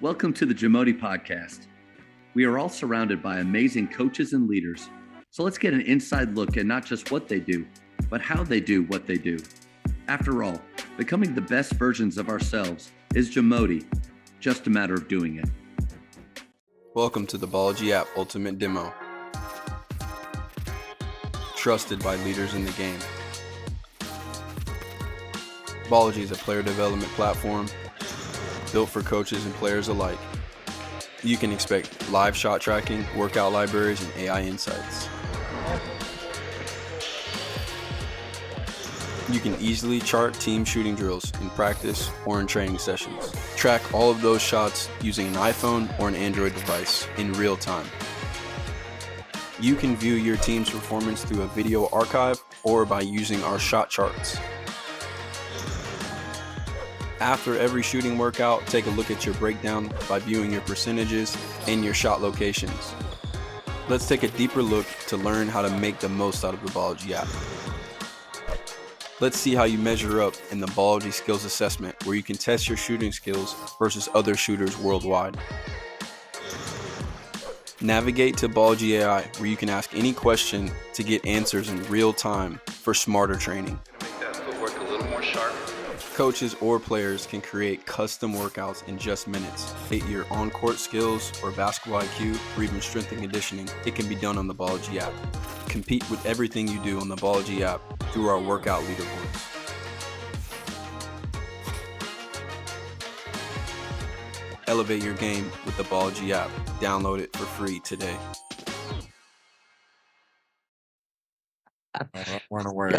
Welcome to the JAMODI Podcast. We are all surrounded by amazing coaches and leaders, so let's get an inside look at not just what they do, but how they do what they do. After all, becoming the best versions of ourselves is JAMODI, just a matter of doing it. Welcome to the Ballology app Ultimate Demo. Trusted by leaders in the game. Ballology is a player development platform built for coaches and players alike. You can expect live shot tracking, workout libraries, and AI insights. You can easily chart team shooting drills in practice or in training sessions. Track all of those shots using an iPhone or an Android device in real time. You can view your team's performance through a video archive or by using our shot charts. After every shooting workout, take a look at your breakdown by viewing your percentages and your shot locations. Let's take a deeper look to learn how to make the most out of the Ballology app. Let's see how you measure up in the Ballology Skills Assessment, where you can test your shooting skills versus other shooters worldwide. Navigate to Ballology AI, where you can ask any question to get answers in real time for smarter training. Make that footwork a little more sharp. Coaches or players can create custom workouts in just minutes. Hit your on-court skills or basketball IQ or even strength and conditioning. It can be done on the Ballology app. Compete with everything you do on the Ballology app through our workout leaderboards. Elevate your game with the Ballology app. Download it for free today. Went away.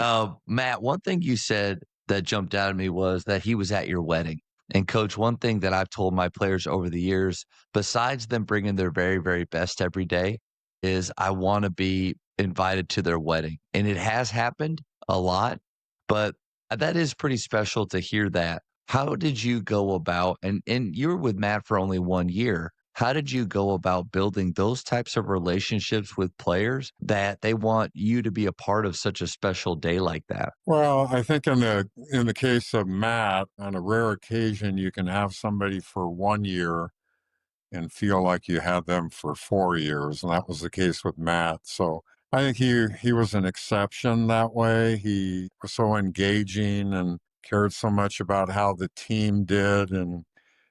Matt, one thing you said that jumped out at me was that he was at your wedding. And Coach, one thing that I've told my players over the years, besides them bringing their very, very best every day, is I want to be invited to their wedding. And it has happened a lot, but that is pretty special to hear that. How did you go about, and you were with Matt for only 1 year, how did you go about building those types of relationships with players that they want you to be a part of such a special day like that? Well, I think in the case of Matt, on a rare occasion, you can have somebody for 1 year and feel like you had them for 4 years, and that was the case with Matt. So I think he was an exception that way. He was so engaging and cared so much about how the team did, and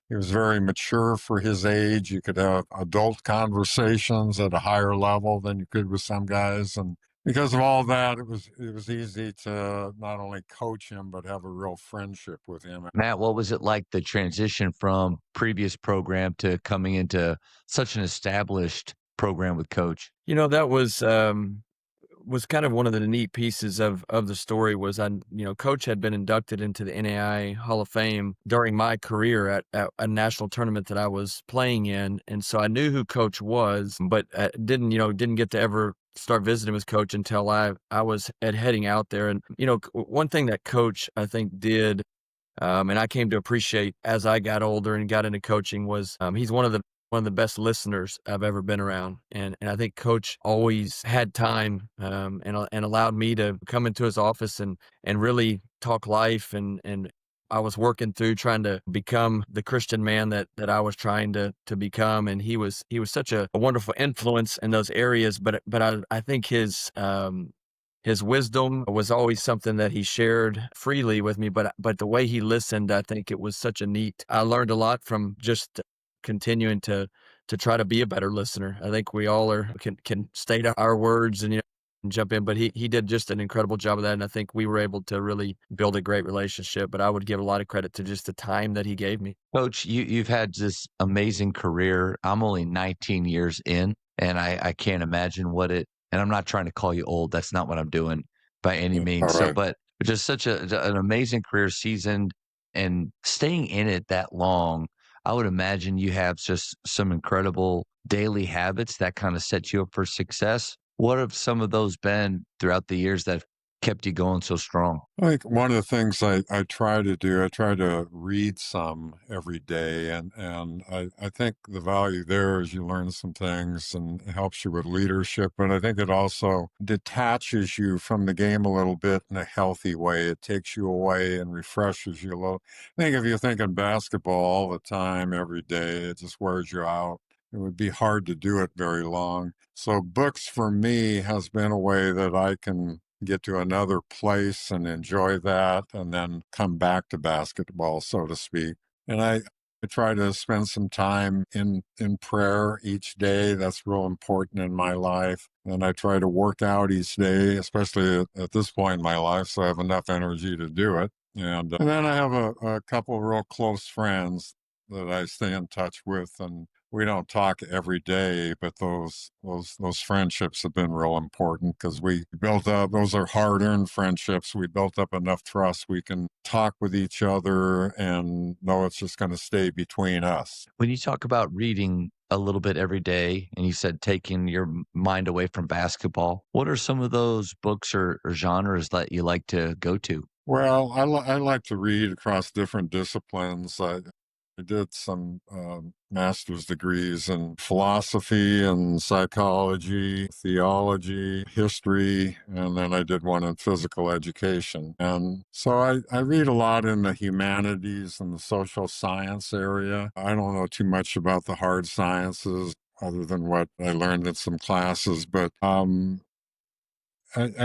he was very mature for his age. You could have adult conversations at a higher level than you could with some guys. And because of all that, it was easy to not only coach him, but have a real friendship with him. Matt, what was it like, the transition from previous program to coming into such an established program with Coach? You know, that was kind of one of the neat pieces of the story was Coach had been inducted into the NAI Hall of Fame during my career at a national tournament that I was playing in. And so I knew who Coach was, but didn't get to ever start visiting with Coach until I was heading out there. And, one thing that Coach, I think, did, and I came to appreciate as I got older and got into coaching was he's one of the best listeners I've ever been around. And I think Coach always had time and allowed me to come into his office and really talk life. And I was working through trying to become the Christian man that I was trying to become. And he was such a wonderful influence in those areas. But I think his wisdom was always something that he shared freely with me. But the way he listened, I think it was such a neat. I learned a lot from just continuing to try to be a better listener. I think we all can state our words and jump in, but he did just an incredible job of that. And I think we were able to really build a great relationship, but I would give a lot of credit to just the time that he gave me. Coach, you've had this amazing career. I'm only 19 years in, and I can't imagine and I'm not trying to call you old. That's not what I'm doing by any means. Right. So, but just such an amazing career, seasoned, and staying in it that long, I would imagine you have just some incredible daily habits that kind of set you up for success. What have some of those been throughout the years that kept you going so strong? I think one of the things I try to do, I try to read some every day. And I think the value there is you learn some things and it helps you with leadership. But I think it also detaches you from the game a little bit in a healthy way. It takes you away and refreshes you a little. I think if you're thinking basketball all the time, every day, it just wears you out. It would be hard to do it very long. So books for me has been a way that I can get to another place and enjoy that and then come back to basketball, so to speak. And I try to spend some time in prayer each day. That's real important in my life. And I try to work out each day, especially at this point in my life, so I have enough energy to do it. And then I have a couple of real close friends that I stay in touch with, and we don't talk every day, but those friendships have been real important because we built up, those are hard-earned friendships. We built up enough trust. We can talk with each other and know it's just going to stay between us. When you talk about reading a little bit every day, and you said taking your mind away from basketball, what are some of those books or genres that you like to go to? Well, I like to read across different disciplines. I did some master's degrees in philosophy and psychology, theology, history, and then I did one in physical education. And so I read a lot in the humanities and the social science area. I don't know too much about the hard sciences other than what I learned in some classes, but I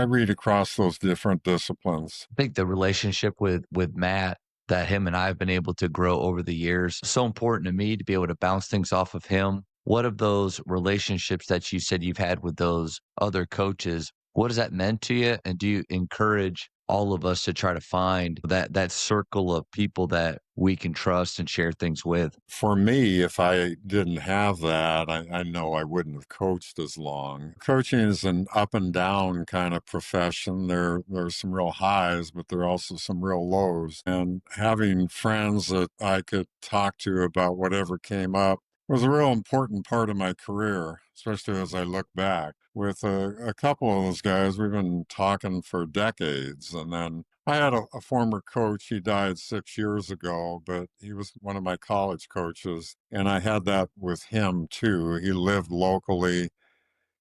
read across those different disciplines. I think the relationship with Matt that him and I have been able to grow over the years, so important to me to be able to bounce things off of him. What of those relationships that you said you've had with those other coaches, what has that meant to you? And do you encourage all of us to try to find that circle of people that we can trust and share things with? For me, if I didn't have that, I know I wouldn't have coached as long. Coaching is an up and down kind of profession. There's some real highs, but there are also some real lows. And having friends that I could talk to about whatever came up was a real important part of my career, especially as I look back. With a couple of those guys, we've been talking for decades. And then I had a former coach. He died 6 years ago, but he was one of my college coaches. And I had that with him too. He lived locally.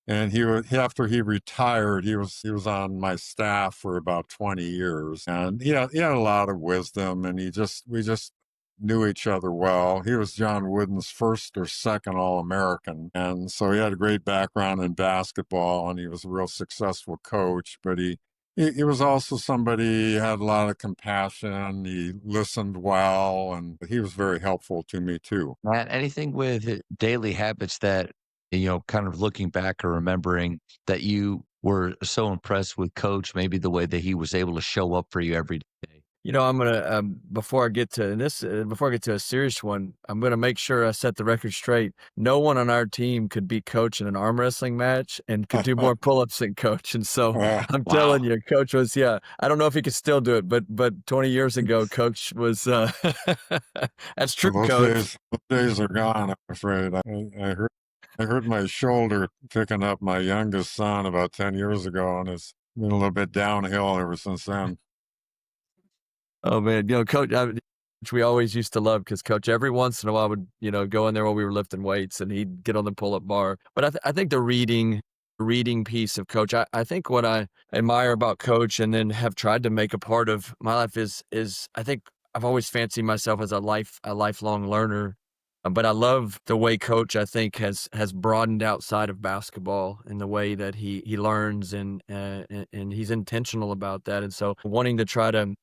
And after he retired, he was on my staff for about 20 years. And he had a lot of wisdom, and we just knew each other well. He was John Wooden's first or second All-American. And so he had a great background in basketball, and he was a real successful coach, but he was also somebody who had a lot of compassion. He listened well, and he was very helpful to me too. Matt, anything with daily habits that, kind of looking back or remembering that you were so impressed with Coach, maybe the way that he was able to show up for you every day? I'm gonna before I get to a serious one, I'm gonna make sure I set the record straight. No one on our team could beat Coach in an arm wrestling match and could do more pull-ups than Coach. And so I'm telling you, Coach was, I don't know if he could still do it, but 20 years ago, Coach was. That's true, Coach. Those days are gone, I'm afraid. I hurt my shoulder picking up my youngest son about 10 years ago, and it's been a little bit downhill ever since then. Oh man, Coach, which we always used to love because Coach every once in a while would, go in there while we were lifting weights and he'd get on the pull-up bar. But I think the reading piece of Coach, I think what I admire about Coach and then have tried to make a part of my life is I think I've always fancied myself as a lifelong learner. But I love the way Coach, I think, has broadened outside of basketball in the way that he learns and he's intentional about that. And so wanting to try to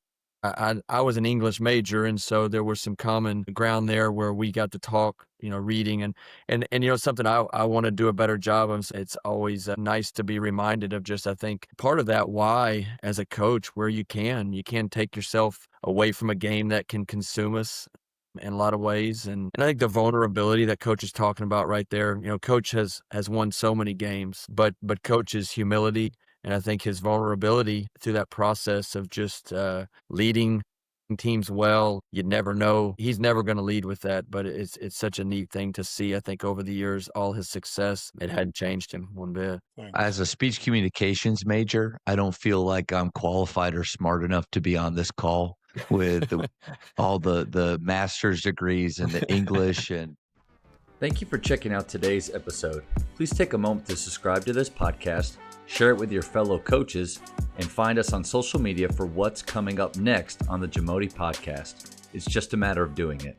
I was an English major, and so there was some common ground there where we got to talk, reading and something I want to do a better job of. It's always nice to be reminded of just, I think, part of that why as a coach where you can take yourself away from a game that can consume us in a lot of ways. And I think the vulnerability that Coach is talking about right there, Coach has won so many games, but Coach's humility and I think his vulnerability through that process of just leading teams well. You'd never know. He's never going to lead with that, but it's such a neat thing to see. I think over the years, all his success, it hadn't changed him one bit. As a speech communications major, I don't feel like I'm qualified or smart enough to be on this call with all the master's degrees and the English. And thank you for checking out today's episode. Please take a moment to subscribe to this podcast, share it with your fellow coaches, and find us on social media for what's coming up next on the JAMODI Podcast. It's just a matter of doing it.